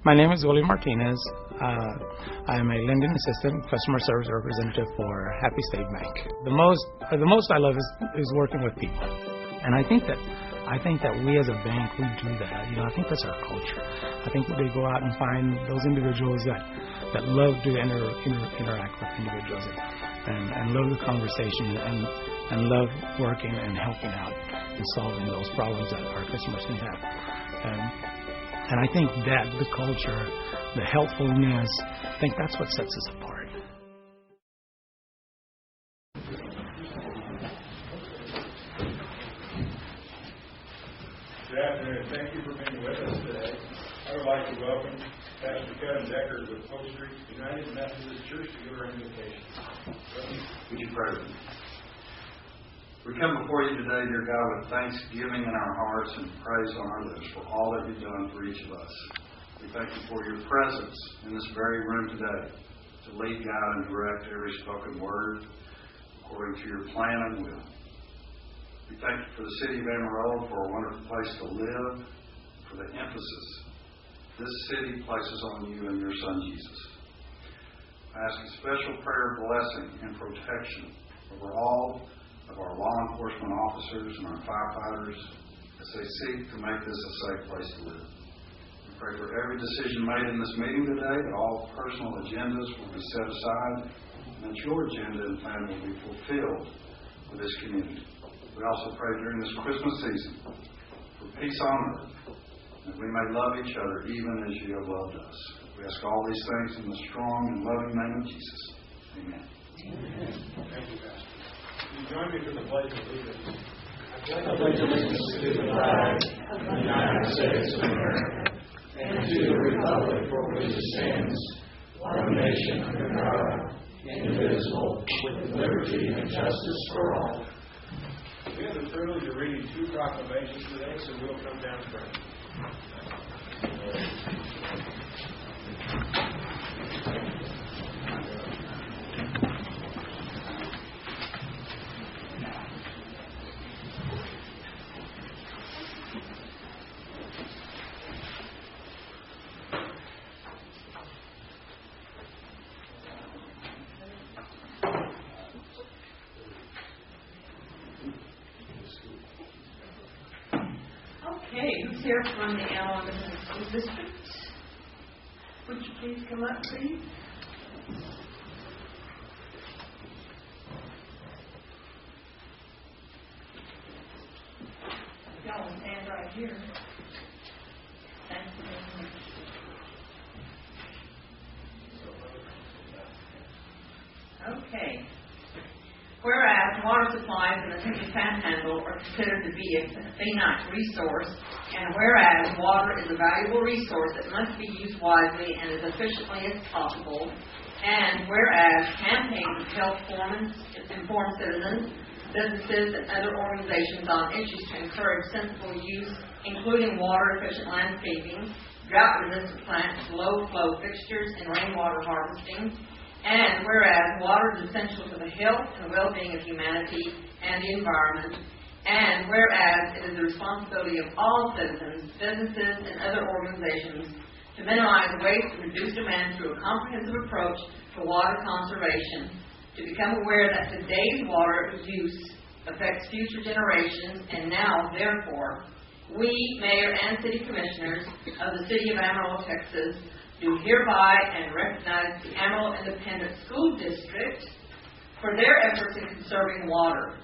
My name is William Martinez. I am a lending assistant, customer service representative for Happy State Bank. The most I love is working with people, and I think that we as a bank, we do that. I think that's our culture. I think they go out and find those individuals that love to interact with individuals and love the conversation and love working and helping out and solving those problems that our customers can have. And I think that the culture, the helpfulness, I think that's what sets us apart. Good afternoon. Thank you for being with us today. I would like to welcome Pastor Kevin Decker with Post Street United Methodist Church to give our invitation. Would you pray with me? We come before you today, dear God, with thanksgiving in our hearts and praise on our lips for all that you've done for each of us. We thank you for your presence in this very room today to lead, guide, and direct every spoken word according to your plan and will. We thank you for the city of Amarillo for a wonderful place to live, for the emphasis this city places on you and your Son, Jesus. I ask a special prayer of blessing and protection over all of our law enforcement officers and our firefighters as they seek to make this a safe place to live. We pray for every decision made in this meeting today, that all personal agendas will be set aside, and that your agenda and plan will be fulfilled for this community. We also pray during this Christmas season for peace on earth, that we may love each other even as you have loved us. We ask all these things in the strong and loving name of Jesus. Amen. Amen. Thank you, Pastor. Will you join me for the pledge of allegiance? I pledge allegiance to the flag of the United States of America and to the republic for which it stands, one nation under God, indivisible, with liberty and justice for all. We have the privilege of reading two proclamations today, so we'll come down and pray. Okay, who's here from the Amarillo School District? Would you please come up, please? Y'all will stand right here. Thank you very much. Okay. Whereas water supplies in the Texas Panhandle are considered to be a finite resource, and whereas water is a valuable resource that must be used wisely and as efficiently as possible, and whereas campaigns help inform citizens, businesses, and other organizations on issues to encourage sensible use, including water-efficient landscaping, drought-resistant plants, low-flow fixtures, and rainwater harvesting. And whereas water is essential to the health and well-being of humanity and the environment, and whereas it is the responsibility of all citizens, businesses, and other organizations to minimize waste and reduce demand through a comprehensive approach to water conservation, to become aware that today's water use affects future generations, and now, therefore, we, Mayor and City Commissioners of the City of Amarillo, Texas, do hereby and recognize the Amarillo Independent School District for their efforts in conserving water.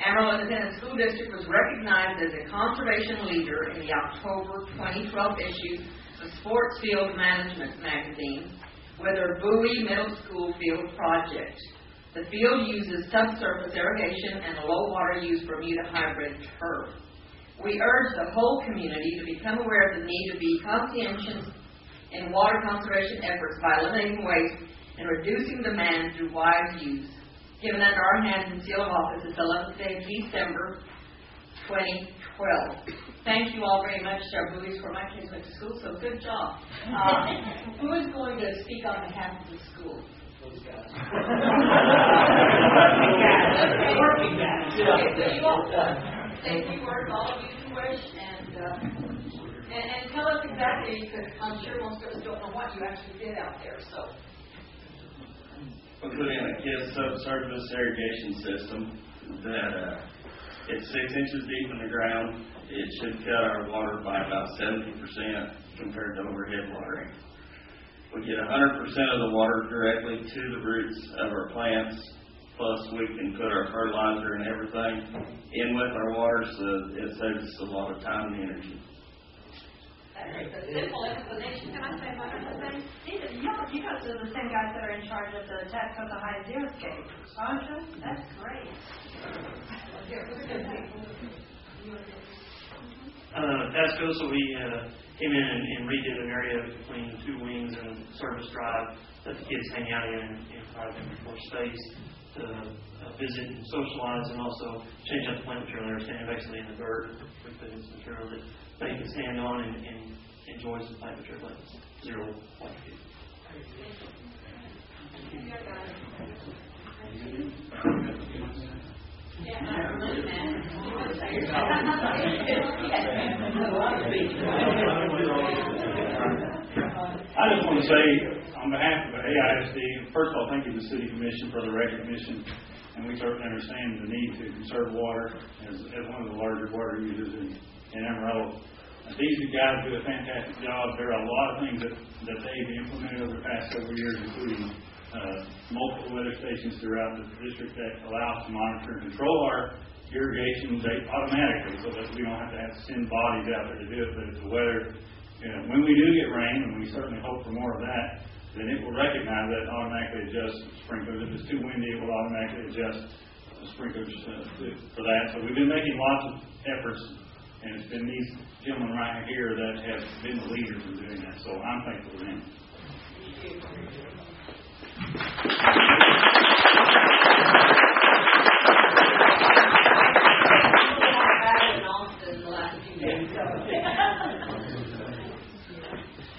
Amarillo Independent School District was recognized as a conservation leader in the October 2012 issue of Sports Field Management magazine with their Bowie Middle School Field project. The field uses subsurface irrigation and a low water use Bermuda hybrid turf. We urge the whole community to become aware of the need to be conscientious in water conservation efforts by eliminating waste and reducing demand through wise use. Given under our hands and seal of office is the 11th day of December 2012. Thank you all very much. Our buoys for my kids went to school, so good job. Who is going to speak on behalf of the school? Those guys. Working guys. Okay, so you all say a few words, all of you who wish, and And tell us exactly, because I'm sure most of us don't know what you actually did out there, so. We put in a KISS subsurface irrigation system that it's 6 inches deep in the ground. It should cut our water by about 70% compared to overhead watering. We get 100% of the water directly to the roots of our plants, plus we can put our fertilizer and everything in with our water, so it saves us a lot of time and energy. That's a simple explanation. Can I say one other thing? You guys are the same guys that are in charge of the Tascosa High Xeriscape, aren't you? That's great. Tascosa, we came in and redid an area between 2 wings and service drive that the kids hang out in and provide them more space to visit and socialize, and also change up the plant material. They were standing basically in the dirt. We put in some material that they can stand on and enjoy some plant material. It's zero plant food. I just want to say, on behalf of AISD, first of all, thank you to the City Commission for the recognition, and we certainly understand the need to conserve water as one of the larger water users in Amarillo. These guys do a fantastic job. There are a lot of things that they've implemented over the past several years, including multiple weather stations throughout the district that allow us to monitor and control our irrigation automatically, so that we don't have to send bodies out there to do it. But if the weather, when we do get rain, and we certainly hope for more of that, then it will recognize that and automatically adjust sprinklers. If it's too windy, it will automatically adjust the sprinklers for that. So we've been making lots of efforts, and it's been these gentlemen right here that have been the leaders in doing that. So I'm thankful to them.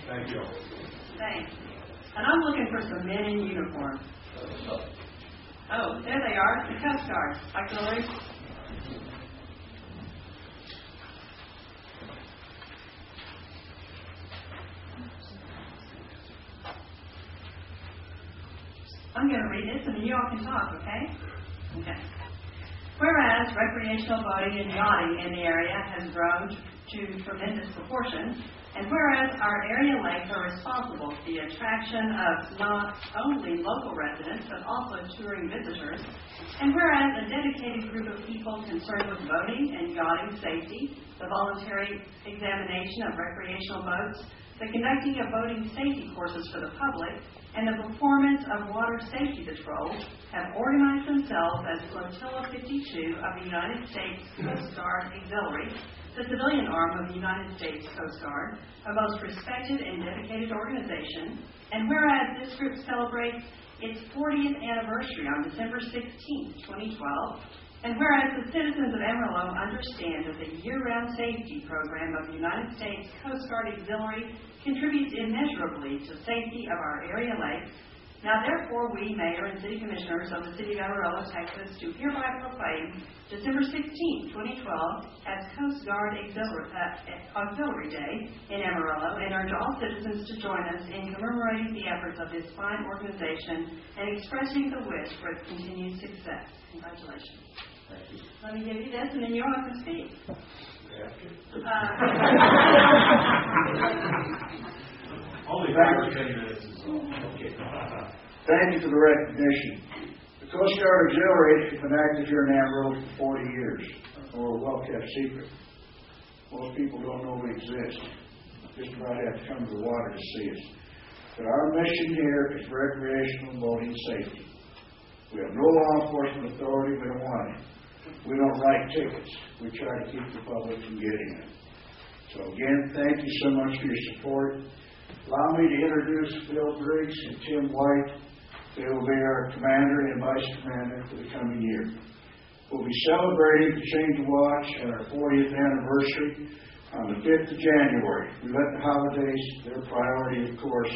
Thank you. Thanks. And I'm looking for some men in uniform. Oh, there they are, the Coast Guard. Auxiliary. I'm going to read this and you all can talk, okay? Okay. Whereas recreational boating and yachting in the area has grown to tremendous proportions, and whereas our area lakes are responsible for the attraction of not only local residents, but also touring visitors, and whereas a dedicated group of people concerned with boating and yachting safety, the voluntary examination of recreational boats, the conducting of boating safety courses for the public, and the performance of water safety patrols have organized themselves as Flotilla 52 of the United States Coast Guard Auxiliary, the civilian arm of the United States Coast Guard, a most respected and dedicated organization, and whereas this group celebrates its 40th anniversary on December 16, 2012, and whereas the citizens of Amarillo understand that the year-round safety program of the United States Coast Guard Auxiliary contributes immeasurably to safety of our area lakes, now therefore we, Mayor and City Commissioners of the City of Amarillo, Texas, do hereby proclaim December 16, 2012 as Coast Guard Auxiliary Day in Amarillo, and urge all citizens to join us in commemorating the efforts of this fine organization and expressing the wish for its continued success. Congratulations. Thank you. Let me give you this, and then you all can speak. Only 5 or 10 minutes is all. Okay. Thank you for the recognition. The Coast Guard Auxiliary has been active here in Amarillo for 40 years. We're a well-kept secret. Most people don't know we exist. Just about have to come to the water to see us. But our mission here is recreational boating safety. We have no law enforcement authority. We don't want it. We don't write tickets. We try to keep the public from getting them. So again, thank you so much for your support. Allow me to introduce Bill Briggs and Tim White. They will be our commander and vice commander for the coming year. We'll be celebrating the change of watch and our 40th anniversary on the 5th of January. We let the holidays, their priority, of course.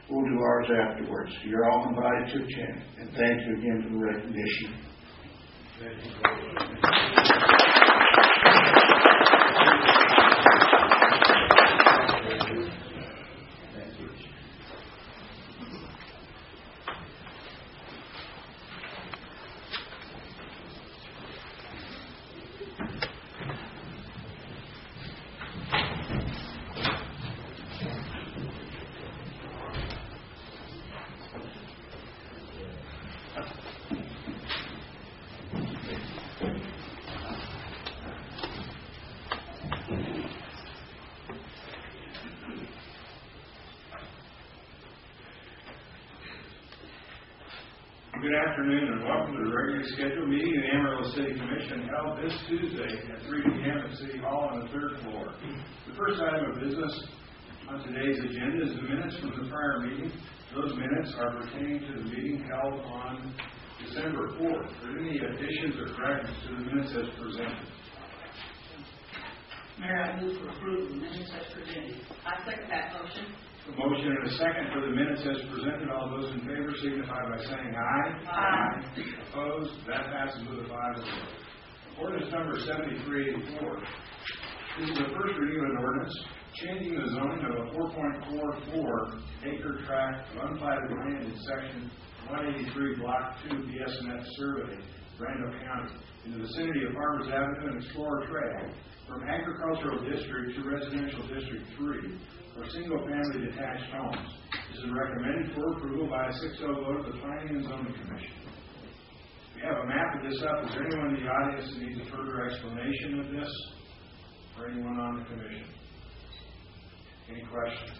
We'll do ours afterwards. You're all invited to attend. And thank you again for the recognition. Good afternoon and welcome to the regularly scheduled meeting of the Amarillo City Commission held this Tuesday at 3 p.m. at City Hall on the third floor. The first item of business on today's agenda is the minutes from the prior meeting. Those minutes are pertaining to the meeting held on December 4th. Are there any additions or corrections to the minutes as presented? Mayor, I move for approval of the minutes as presented. I second that motion. A motion and a second for the minutes as presented. All those in favor signify by saying aye. Aye. Opposed? That passes with a 5-0. Ordinance number 7384. This is the first reading of an ordinance changing the zoning of a 4.44 acre tract of unplatted land in section 183 block 2 BSNF survey, Randall County, in the vicinity of Farmers Avenue and Explorer Trail from agricultural district to residential district 3 for single-family detached homes. This is recommended for approval by a 6-0 vote of the Planning and Zoning Commission. We have a map of this up. Is there anyone in the audience that needs a further explanation of this? Or anyone on the commission? Any questions?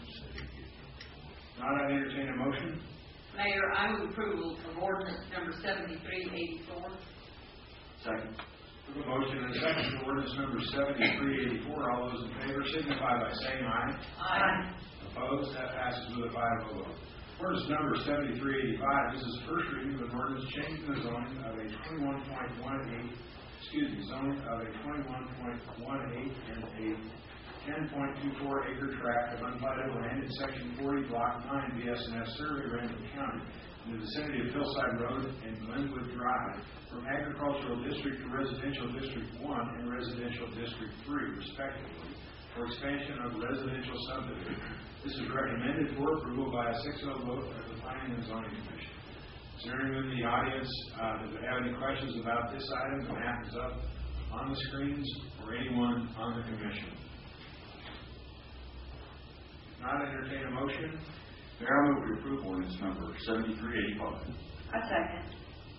Not, I entertain a motion. Mayor, I move approval of ordinance number 7384. Second. We have a motion and a second for ordinance number 7384. All those in favor signify by saying aye. Aye. Opposed? That passes with a 5-0 vote. Ordinance number 7385. This is the first reading of an ordinance changing the zoning of a 21.18 zoning of a 21.18 and a 10.24 acre tract of unplatted land in section 40 block 9 BSNF survey, Randall County, in the vicinity of Hillside Road and Glenwood Drive, from agricultural district to residential district 1 and residential district 3, respectively, for expansion of residential subdivision. This is recommended for approval by a 6-0 vote of the Planning and Zoning Commission. Is there anyone in the audience that would have any questions about this item? The map is up on the screens, or anyone on the commission? If not, entertain a motion. Mayor, I move to approve ordinance number 7385. I second.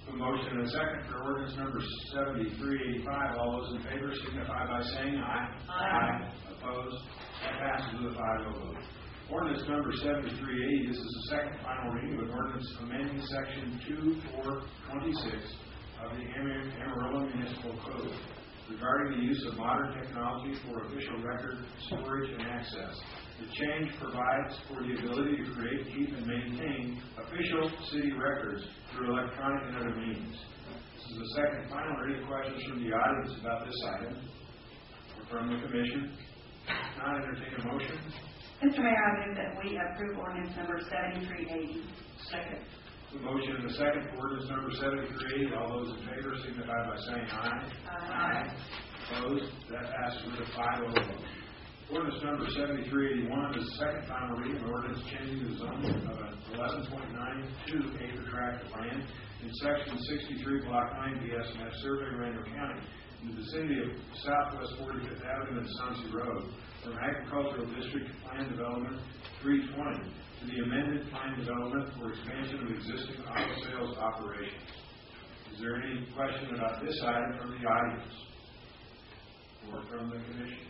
A motion and a second for ordinance number 7385. All those in favor signify by saying aye. Aye. Opposed? That passes with a 5-0 vote. Ordinance number 7380. This is the second final reading of an ordinance amending section 2426 of the Amarillo Municipal Code regarding the use of modern technology for official record storage and access. The change provides for the ability to create, keep, and maintain official city records through electronic and other means. This is the second final reading. Questions from the audience about this item or from the commission? Not entertain a motion. Mr. Mayor, I move that we approve ordinance number 7380. Second. The motion and the second for ordinance number 7380. All those in favor signify by saying aye. Aye. Opposed? That passes with a 5-0 vote. Ordinance number 7381 is the second final reading of ordinance changing the zoning of an 11.92 acre tract of land in section 63 block 9 BSNF survey, Randall County, in the vicinity of Southwest 45th Avenue and Sunset Road, from agricultural district to plan development 320 to the amended plan development for expansion of existing auto sales operations. Is there any question about this item from the audience or from the commission?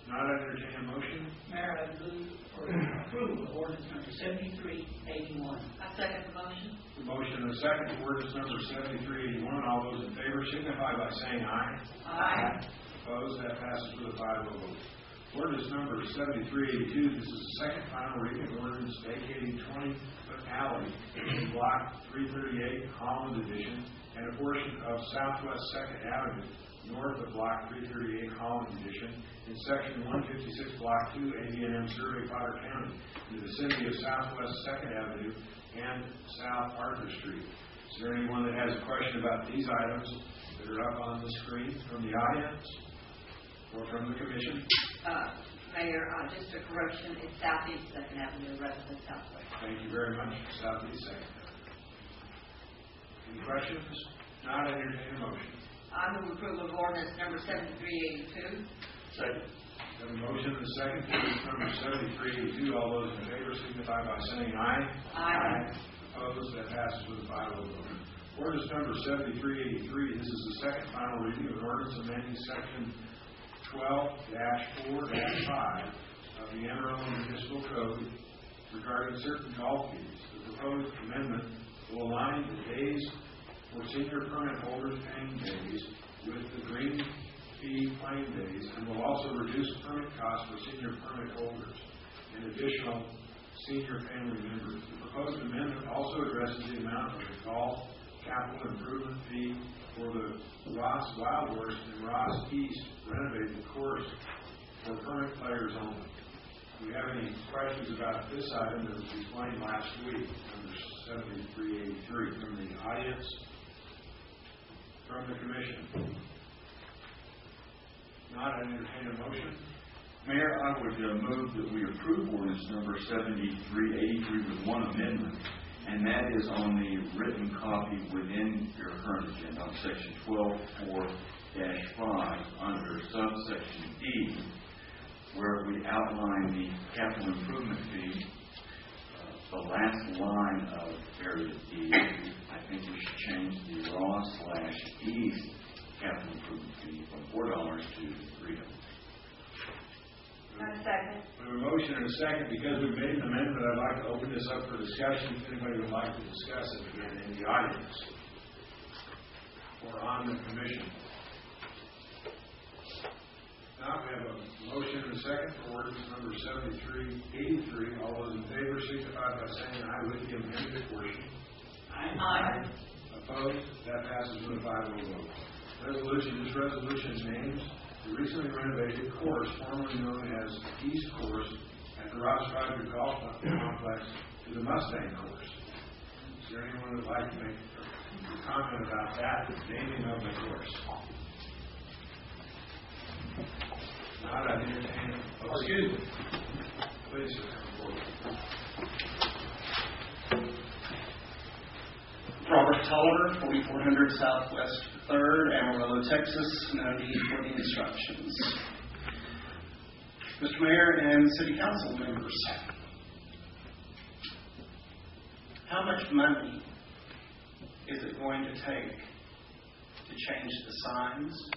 Not entertain a motion. Mayor, I move for approval of ordinance number 7381. I second the motion. The motion and a second for ordinance number 7381. All those in favor signify by saying aye. Aye. Opposed? That passes with a 5-0 vote. Ordinance number 7382. This is the second final reading of ordinance vacating 20-foot alley in block 338 Holland Edition and a portion of Southwest 2nd Avenue north of block 338 Holland Edition in section 156 block 2 AD&M survey, Potter County, in the vicinity of Southwest 2nd Avenue and South Arthur Street. Is there anyone that has a question about these items that are up on the screen from the audience or from the commission? Mayor, just a correction, it's Southeast 2nd Avenue rather than Southwest. Thank you very much. Southeast 2nd. Any questions? Not, entertain a motion. I move approval of ordinance number 7382. Second. We have a motion and a second for ordinance number 7382. All those in favor signify by saying aye. Aye. Opposed? That passes with a 5-0 vote. Ordinance number 7383. This is the second final reading of an ordinance amending section 12-4-5 of the Amarillo Municipal Code regarding certain golf fees. The proposed amendment will align the days for senior permit holders paying days with the green fee claim days, and will also reduce permit costs for senior permit holders and additional senior family members. The proposed amendment also addresses the amount of the golf capital improvement fee for the Ross Wildhorse and Ross East renovated course for permit players only. Do we have any questions about this item that was explained last week, number 7383, from the audience, from the commission? Not, I entertain a motion. Mayor, I would move that we approve ordinance number 7383 with one amendment, and that is on the written copy within your current agenda on section 12.4-5 under subsection D, where we outline the capital improvement fee. The last line of area D, I think we should change the Ross/East capital improvement fee from $4 to $3. And a second. We have a motion and a second. Because we've made an amendment, I'd like to open this up for discussion. If anybody would like to discuss it again in the audience or on the commission. Now we have a motion and a second for ordinance number 7383. All those in favor signify by saying aye with the amended portion. Aye. Opposed? That passes with a 5-0 vote. This resolution names the recently renovated course, formerly known as East Course, at the Ross Ryder Golf Complex to the Mustang Course. Is there anyone who would like to make a comment about that naming of the course? Not, I entertain. Oh, excuse me. Please, sir, come forward. Robert Tolliver, 4400 Southwest 3rd, Amarillo, Texas. No need for the instructions. Mr. Mayor and City Council members, how much money is it going to take to change the signs,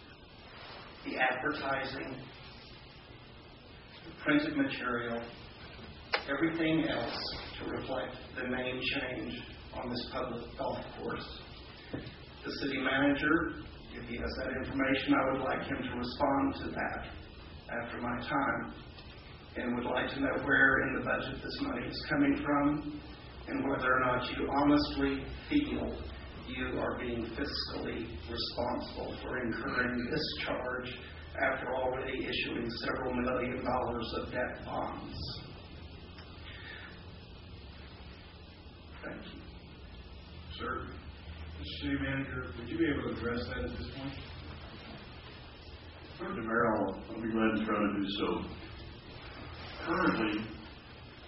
the advertising, the printed material, everything else to reflect the name change on this public golf course? The city manager, if he has that information, I would like him to respond to that after my time, and would like to know where in the budget this money is coming from, and whether or not you honestly feel you are being fiscally responsible for incurring this charge after already issuing several $1 million of debt bonds. Thank you. Sir, Mr. City Manager, would you be able to address that at this point? Mr. Mayor, I'll be glad to try to do so. Currently,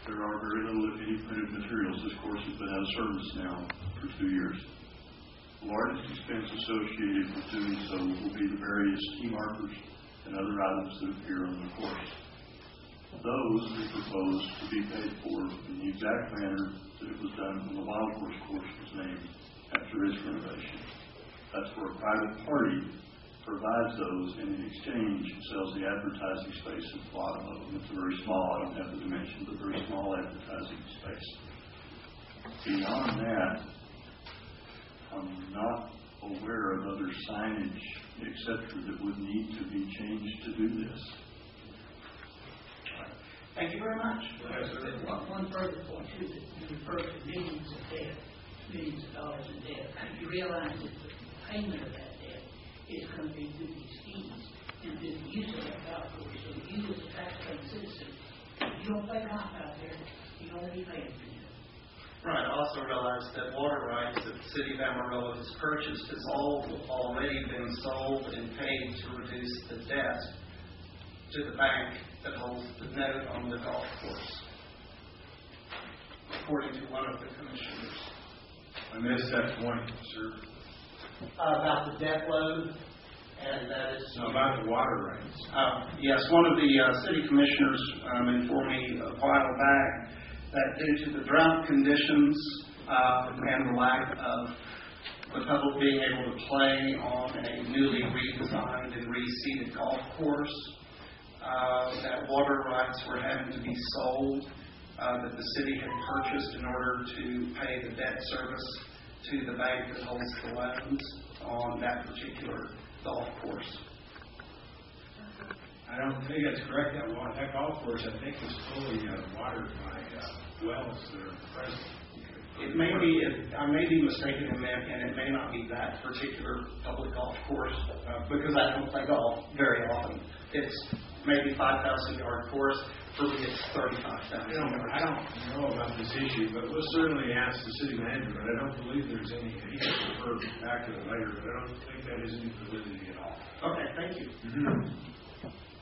there are very little, if any, printed materials. This course has been out of service now for 2 years. The largest expense associated with doing so will be the various key markers and other items that appear on the course. Those we propose to be paid for in the exact manner that it was done when the Wild Horse course was named after its renovation. That's where a private party provides those, and in exchange sells the advertising space at the bottom of them. It's a very small, I don't have the dimensions, but very small advertising space. Beyond that, I'm not aware of other signage, etc., that would need to be changed to do this. Thank you very much. Yes, sir. One further point, too, that you refer to millions of debt, millions of dollars in debt. You realize that the payment of that debt is going to be through these fees and through the use of that golf course. So you as a taxpaying citizen, you don't play golf out there, you don't be paying for it. Right. I also realize that water rights that the city of Amarillo has purchased has all already been sold and paid to reduce the debt to the bank that holds the note on the golf course, according to one of the commissioners. I missed that point, sir. About the debt load, and that is... No, about the water rights. Yes, one of the city commissioners informed me a while back that due to the drought conditions and the lack of the public being able to play on a newly redesigned and reseeded golf course, that water rights were having to be sold, that the city had purchased in order to pay the debt service to the bank that holds the loans on that particular golf course. I don't think that's correct. That golf course, I think, is fully watered by wells that are present. It may be, I may be mistaken in that, and it may not be that particular public golf course, because I don't play golf very often. It's maybe 5,000-yard course, for me it's 35,000 yards. I don't know about this issue, but we'll certainly ask the city manager, but I don't believe there's any, he can refer back to it later, but I don't think that is any validity at all. Okay, thank you.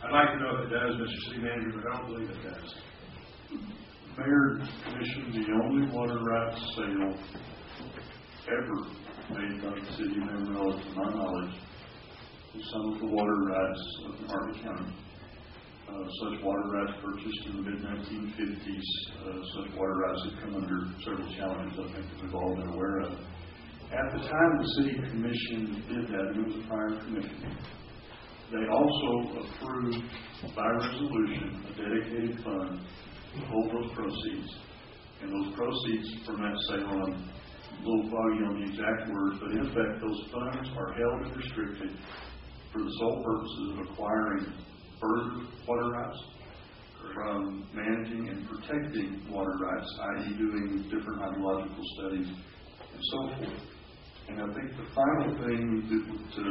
I'd like to know if it does, Mr. City Manager, but I don't believe it does. Mayor, Commission, the only water rights sale ever made by the city of Amarillo, to my knowledge, is some of the water rights of Harvey County. Such water rights purchased in the mid-1950s, such water rights have come under several challenges I think that we've all been aware of. At the time the City Commission did that, and it was a prior commission, they also approved by resolution a dedicated fund to hold those proceeds. And those proceeds from that sale, I'm a little foggy on the exact words, but in effect those funds are held and restricted for the sole purposes of acquiring further water rights, from managing and protecting water rights, i.e. doing different hydrological studies and so forth. And I think the final thing to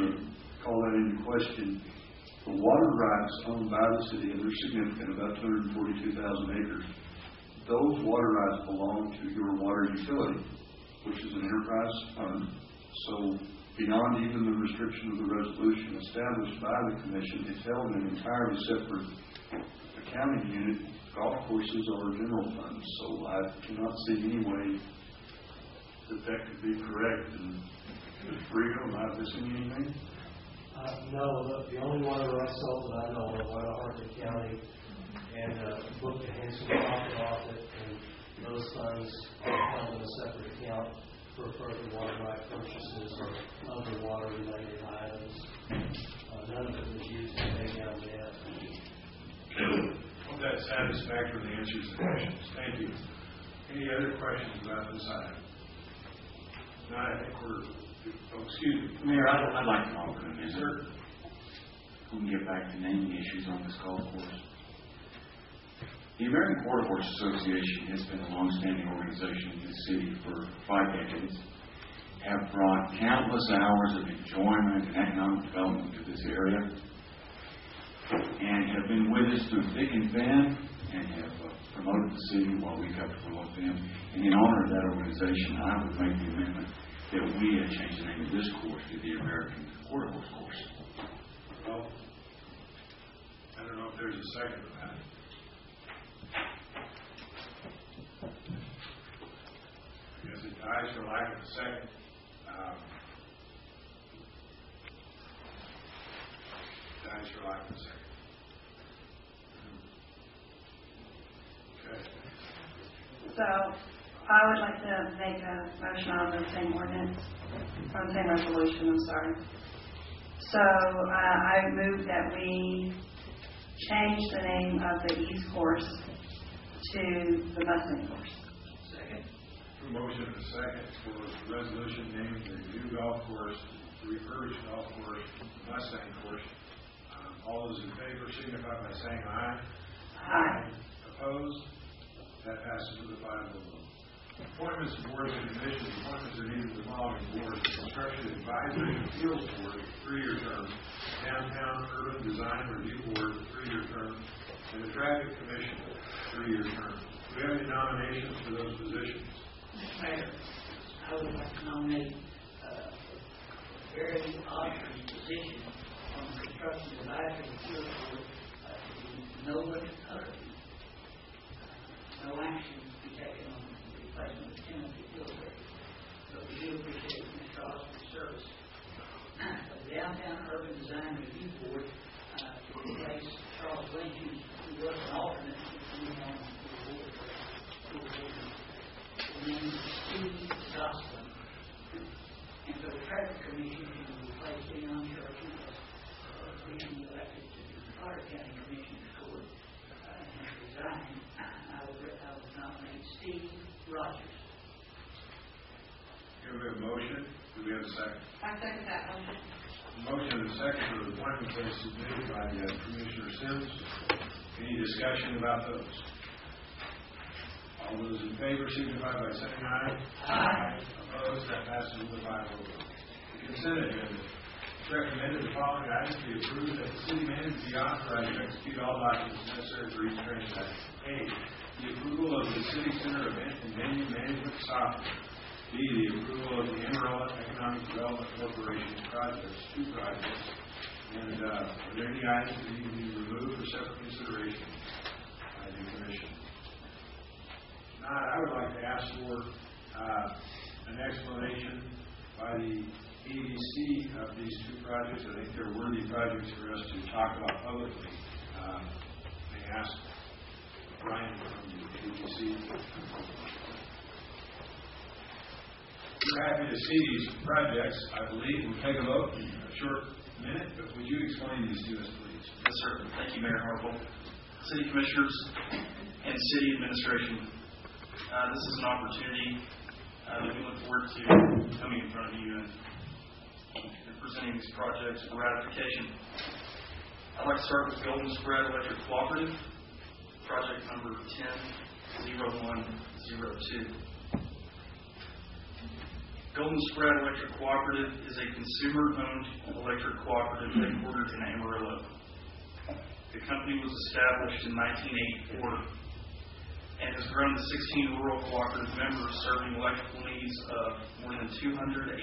call that into question, the water rights owned by the city, and they're significant, about 242,000 acres, those water rights belong to your water utility, which is an enterprise fund. So beyond even the restriction of the resolution established by the Commission, it's held in an entirely separate accounting unit. Golf courses are general funds, so I cannot see any way that could be correct. And Mr. Frigo, am I missing anything? No, the only water rights sold that I know of are Harvey County, and booked a handsome profit off it, and those funds are held in a separate account for further water right purchases or other water-related items. None of it was used to pay down debt. Hope that satisfactorily answers the questions. Thank you. Any other questions about this item? No, I think excuse me. Mayor, I'd like to offer an amendment. Sir? We can get back to naming issues on this golf course. The American Quarter Horse Association has been a long-standing organization in this city for 5 decades, have brought countless hours of enjoyment and economic development to this area, and have been with us through thick and thin, and have promoted the city while we've helped promote them. And in honor of that organization, I would make the amendment that we change the name of this course to the American Quarter Horse Course. Well, I don't know if there's a second to that. I guess it dies for lack of a second. Dies for lack of a second. Okay. So I would like to make a motion on the same ordinance, on the same resolution, I'm sorry. So I move that we change the name of the East Course to the Mustang Course. Second. A motion and a second for the resolution naming the new golf course, the refurbished golf course, the Mustang Course. All those in favor signify by saying aye. Aye. Opposed? That passes with a 5-0 vote. Appointments to boards and commissions. Appointments are needed to the following boards: the Construction Advisory and Appeals Board, 3-year term; Downtown Urban Design Review Board, 3-year term; and the Traffic Commission, 3-year term. Do we have any nominations for those positions? Mr. Mayor, I would like to nominate a very odd position on the Construction Advisory and Appeals Board to no one other. No action to be taken on the replacement of Timothy Gilbert, but we do appreciate Mr. Osborne's service. The Downtown Urban Design Review Board to replace Charles Lynch, who was an alternate to move on to the board. The name is Steve Gosselin. And for the Traffic Commission to replace Leon Church, who was recently elected to the Carter County Commissioner's Court and has resigned. I would nominate Steve Rogers. Here we have a motion. Do we have a second? I second that motion. Motion and second for the appointments as submitted by Commissioner Sims. Any discussion about those? All those in favor signify by saying aye. Aye. Opposed? That passes with a 5-0 vote. The consent agenda. It's recommended the following items be approved, that the city manager be authorized to execute all documents necessary for each transaction. A, the approval of the City Center event and venue management software. B, the approval of the Amarillo Economic Development Corporation projects, 2 projects. And are there any items that need to be removed for separate consideration by the Commission? I would like to ask for an explanation by the EDC of these 2 projects. I think they're worthy projects for us to talk about publicly. May I ask Brian from the EDC? We're happy to see these projects. I believe we'll take a vote in a short minute, but would you explain these to us, please? Yes, sir. Thank you, Mayor Harple. City Commissioners and City Administration. This is an opportunity that we look forward to coming in front of you and presenting these projects for ratification. I'd like to start with Golden Spread Electric Cooperative, project number 100102. Golden Spread Electric Cooperative is a consumer-owned electric cooperative headquartered in Amarillo. The company was established in 1984 and has grown to 16 rural cooperative members serving electrical needs of more than 280,000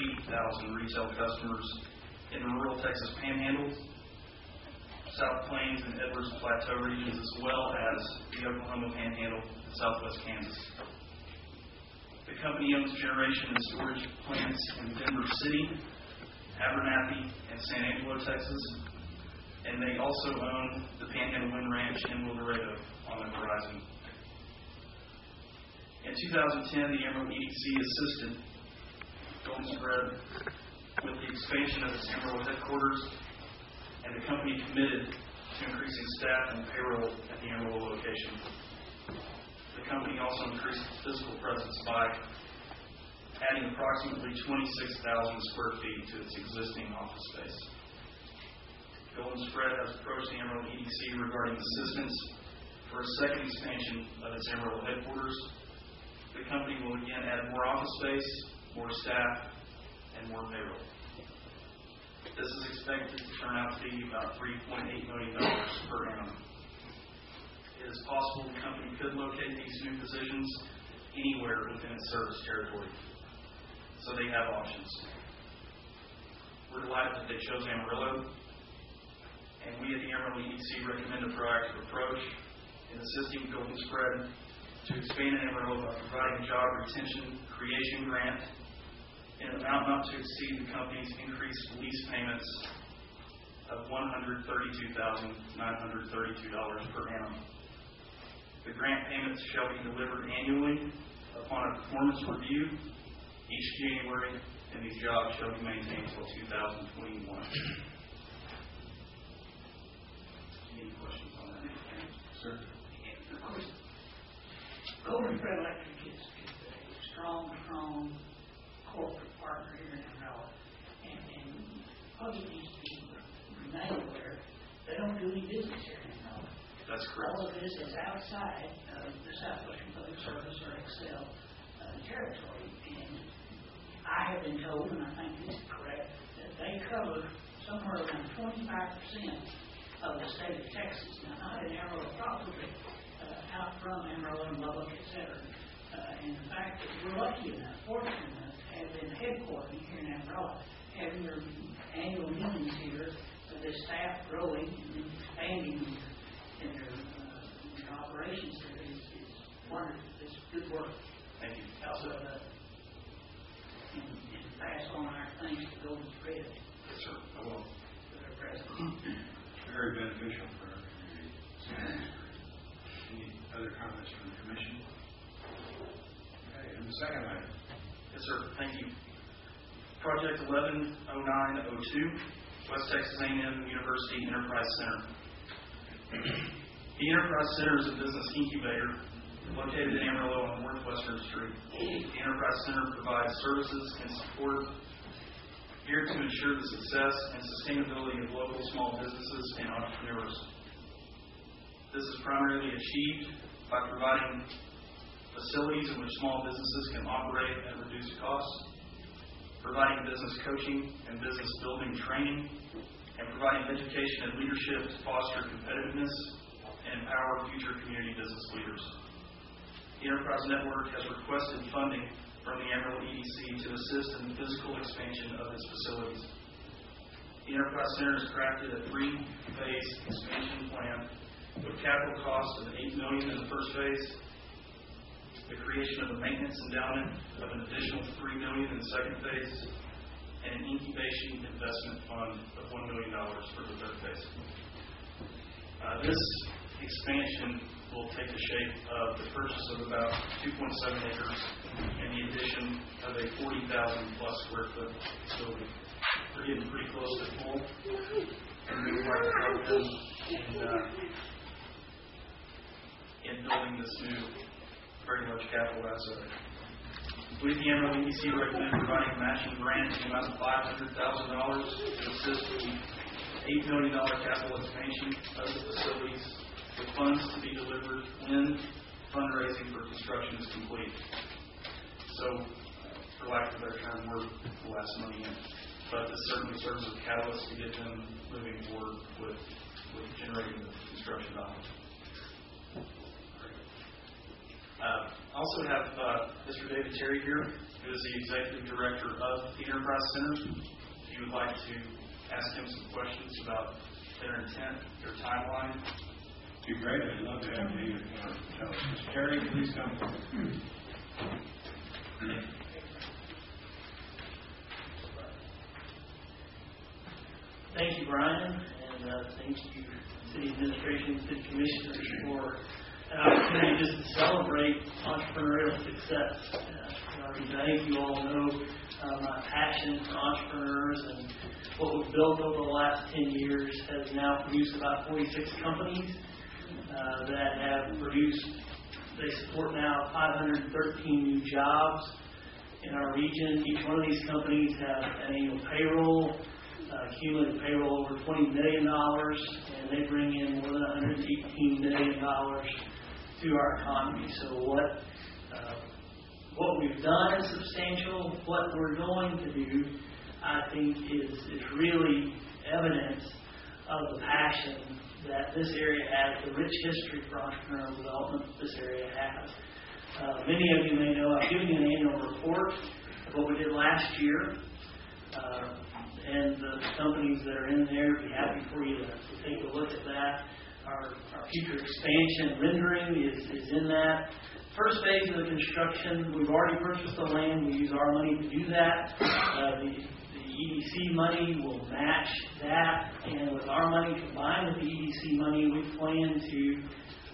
retail customers in the rural Texas Panhandle, South Plains, and Edwards Plateau regions, as well as the Oklahoma Panhandle and Southwest Kansas. The company owns generation and storage plants in Denver City, Abernathy, and San Angelo, Texas, and they also own the Panhandle Wind Ranch in El Dorado on the horizon. In 2010, the Amarillo EDC assisted Golden Spread with the expansion of its Amarillo headquarters, and the company committed to increasing staff and payroll at the Amarillo location. The company also increased its physical presence by adding approximately 26,000 square feet to its existing office space. Golden Spread has approached the Amarillo EDC regarding assistance for a second expansion of its Amarillo headquarters. The company will again add more office space, more staff, and more payroll. This is expected to turn out to be about $3.8 million per annum. It is possible the company could locate these new positions anywhere within its service territory, so they have options. We're delighted that they chose Amarillo, and we at the Amarillo EDC recommend a proactive approach in assisting Golden Spread to expand in Amarillo by providing a job retention creation grant in an amount not to exceed the company's increased lease payments of $132,932 per annum. The grant payments shall be delivered annually upon a performance review each January, and these jobs shall be maintained until 2021. Any questions on that? Sir? Of course, Golden Spread Electric is a strong corporate partner here in Amarillo. And all you need to be remain aware, they don't do any business here in Amarillo. That's correct. All of this is outside of the Southwestern Public Service or Excel territory. And I have been told, and I think this is correct, that they cover somewhere around 25% of the state of Texas. Now, not in Amarillo proper, but out from Amarillo and Lubbock, etc. And the fact that we're lucky enough, fortunate enough, to have been headquartered here in Amarillo, having their annual meetings here, the staff growing and expanding in their operations here is wonderful. It's good work. Thank you. Also, and pass on our thanks to Golden Spread. Yes, sir. I will. For their presence. Very beneficial for our community. Any other comments from the Commission? Okay, and the second item. Yes, sir. Thank you. Project 110902, West Texas A&M University Enterprise Center. The Enterprise Center is a business incubator located in Amarillo on Northwestern Street. The Enterprise Center provides services and support geared to ensure the success and sustainability of local small businesses and entrepreneurs. This is primarily achieved by providing facilities in which small businesses can operate at reduced costs, providing business coaching and business building training, and providing education and leadership to foster competitiveness and empower future community business leaders. The Enterprise Network has requested funding from the Amarillo EDC to assist in the physical expansion of its facilities. The Enterprise Center has crafted a 3-phase expansion plan with capital costs of $8 million in the first phase, the creation of a maintenance endowment of an additional $3 million in the second phase, and an incubation investment fund of $1 million for the third phase. This expansion will take the shape of the purchase of about 2.7 acres and the addition of a 40,000 plus square foot facility. We're getting pretty close to full, and we would like to help them in building this new, very large capital asset. We, the Amarillo EDC, recommend providing a matching grant in the amount of $500,000 to assist with the $8 million capital expansion of the facilities, with funds to be delivered when fundraising for construction is complete. So, for lack of a better term, we're the last money in. But this certainly serves as a catalyst to get them moving forward with generating the construction dollars. Also have Mr. David Terry here, who is the Executive Director of the Enterprise Center. If you would like to ask him some questions about their intent, their timeline. Be great. I'd love to have you tell us. Mr. Terry, please come forward. Thank you, Brian, and thank you, City Administration, City Commissioners, for an opportunity just to celebrate entrepreneurial success. I think you all know my passion for entrepreneurs, and what we've built over the last 10 years has now produced about 46 companies that have produced, they support now 513 new jobs in our region. Each one of these companies has an annual payroll, cumulative payroll over $20 million, and they bring in more than $118 million to our economy. So what we've done is substantial. What we're going to do, I think, is really evidence of the passion that this area has, the rich history for entrepreneurial development that this area has. Many of you may know I've given you an annual report of what we did last year. And the companies that are in there, I'd be happy for you to take a look at that. Our future expansion rendering is in that. First phase of the construction, we've already purchased the land. We use our money to do that. The EDC money will match that. And with our money combined with the EDC money, we plan to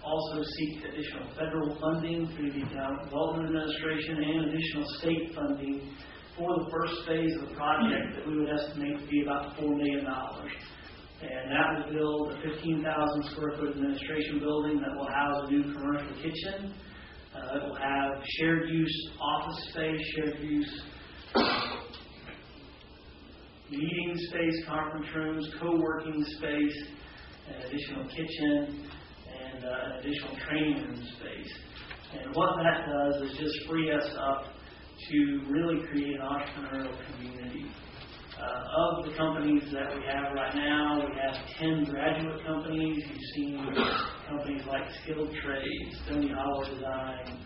also seek additional federal funding through the Economic Development Administration and additional state funding for the first phase of the project that we would estimate to be about $4 million. And that will build a 15,000 square foot administration building that will house a new commercial kitchen. It will have shared use office space, shared use meeting space, conference rooms, co-working space, an additional kitchen, and an additional training room space. And what that does is just free us up to really create an entrepreneurial community. Of the companies that we have right now, we have 10 graduate companies. You've seen companies like Skilled Trades, Stony Hollow Design,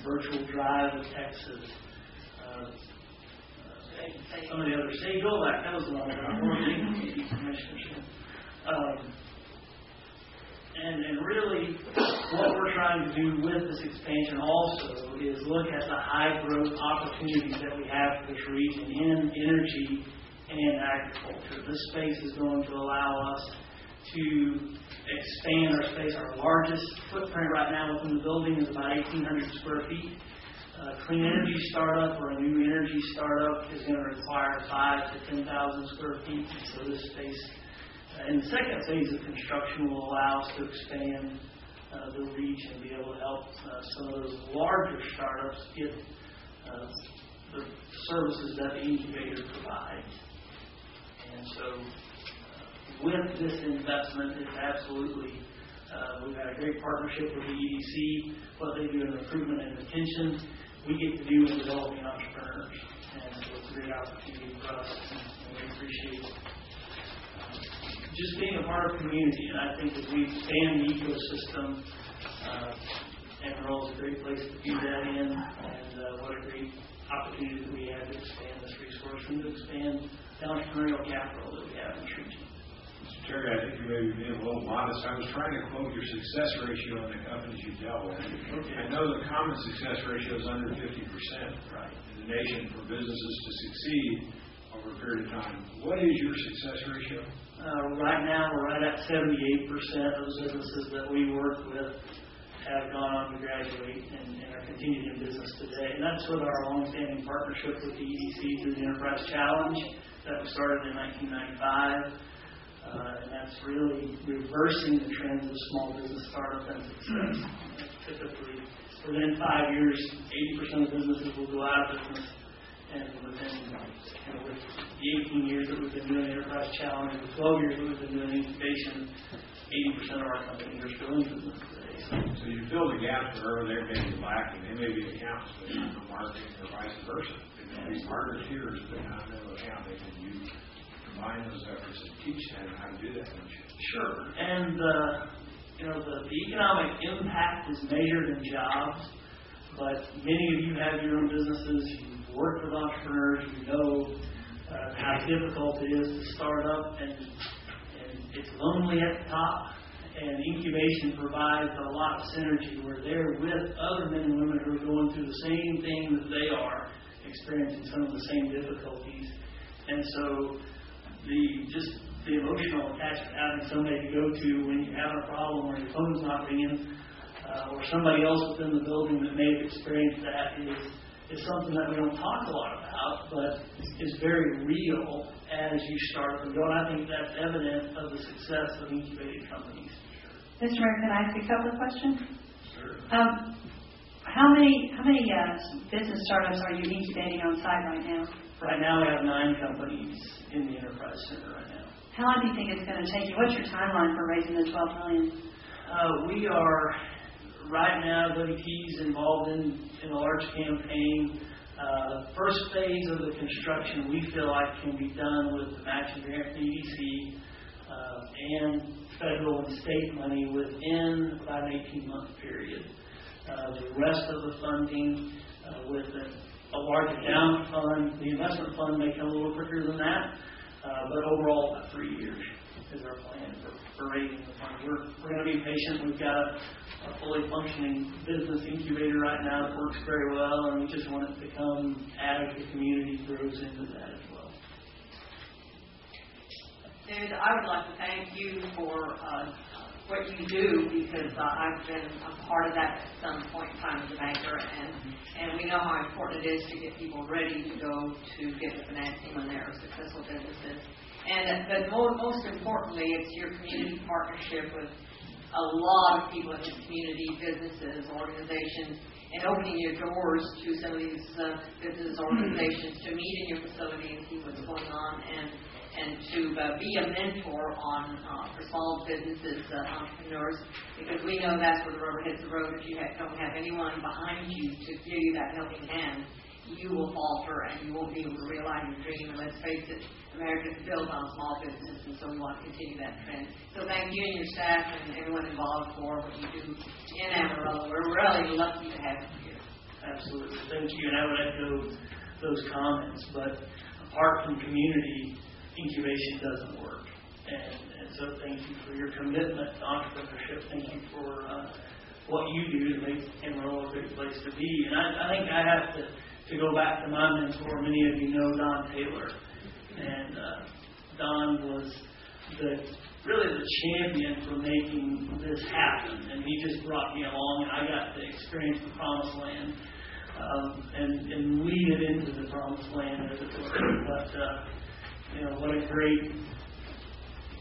Virtual Drive of Texas, some of the others. Say, go back. That was the one And really, what we're trying to do with this expansion also is look at the high growth opportunities that we have for this region in energy and agriculture. This space is going to allow us to expand our space. Our largest footprint right now within the building is about 1,800 square feet. A clean energy startup or a new energy startup is going to require 5,000 to 10,000 square feet. So this space in the second phase of construction will allow us to expand the reach and be able to help help some of those larger startups get the services that the incubator provides. And so with this investment, it's absolutely, we've had a great partnership with the EDC, what they do in recruitment and retention, we get to do in developing entrepreneurs. And so it's a great opportunity for us, and we appreciate just being a part of the community. And I think as we expand the ecosystem, Amarillo is a great place to do that in, and what a great opportunity that we have to expand this resource and to expand the entrepreneurial capital that we have in this region. Mr. Terry, I think you may be being a little modest. I was trying to quote your success ratio in the companies you dealt with. Okay. I know the common success ratio is under 50% in the nation for businesses to succeed over a period of time. What is your success ratio? Right now, we're right at 78% of the businesses that we work with have gone on to graduate and are continuing in business today. And that's with our long-standing partnership with the EDC through the Enterprise Challenge that we started in 1995. And that's really reversing the trends of small business startup and success. Typically, within 5 years, 80% of businesses will go out of business. And within with the 18 years that we've been doing the Enterprise Challenge, and the 12 years that we've been doing incubation, 80% of our companies are still in business today. So you fill the gaps wherever they're maybe lacking. They may be accountants, but not know marketing, or vice versa. They may be marketeers, but not know account. They can combine those efforts and teach them how to do that. Sure. And the economic impact is measured in jobs, but many of you have your own businesses. You've worked with entrepreneurs. You know how difficult it is to start up, and it's lonely at the top. And incubation provides a lot of synergy where they're with other men and women who are going through the same thing that they are, experiencing some of the same difficulties. And so the emotional attachment, having somebody to go to when you have a problem or your phone's not ringing, or somebody else within the building that may have experienced that is something that we don't talk a lot about, but is very real as you start them going. I think that's evident of the success of incubated companies. Mr. Mayor, can I ask a couple of questions? Sure. How many business startups are you incubating on site right now? Right now we have 9 companies in the Enterprise Center right now. How long do you think it's going to take you? What's your timeline for raising the $12 million? We are right now, WP's involved in a large campaign. First phase of the construction we feel like can be done with the matching grant from EDC and federal and state money within about an 18-month period. The rest of the funding with a larger down fund, the investment fund may come a little quicker than that, but overall about 3 years is our plan for raising the fund. We're going to be patient. We've got a fully functioning business incubator right now that works very well, and we just want it to come as the community grows into that as well. David, I would like to thank you for what you do, because I've been a part of that at some point in time as a banker, and we know how important it is to get people ready to go to get the financing when they're successful businesses. But most importantly, it's your community partnership with a lot of people in the community, businesses, organizations, and opening your doors to some of these business organizations to meet in your facility and see what's going on, and to be a mentor for small businesses, entrepreneurs, because we know that's where the rubber hits the road. If you don't have anyone behind you to give you that helping hand, you will falter and you won't be able to realize your dream. And let's face it, America is built on small business, and so we want to continue that trend. So thank you and your staff and everyone involved for what you do in Amarillo. We're really lucky to have you here. Absolutely. Thank you. And I would echo those comments. But apart from community, incubation doesn't work. And so thank you for your commitment to entrepreneurship. Thank you for what you do to make Amarillo a great place to be. And I think I have to go back to my mentor. Many of you know Don Taylor. And Don was really the champion for making this happen. And he just brought me along, and I got to experience the promised land and lead it into the promised land, as it were. But what a great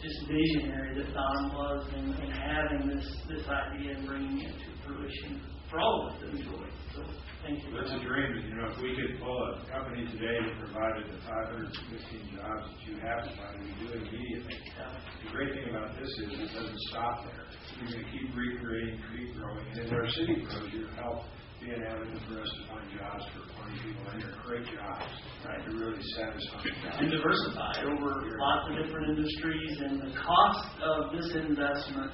just visionary that Don was in having this idea and bringing it to fruition for all of us to enjoy. So thank you. That's a dream. If we could pull a company today that provided the 515 jobs that you have provided, we do it immediately. The great thing about this is it doesn't stop there. You're going to keep recreating, keep growing. And as our city grows, you help be an avenue for us to find jobs for 20 people, and they're great jobs. Right. They're really satisfying jobs. And diversified over lots of different industries, and the cost of this investment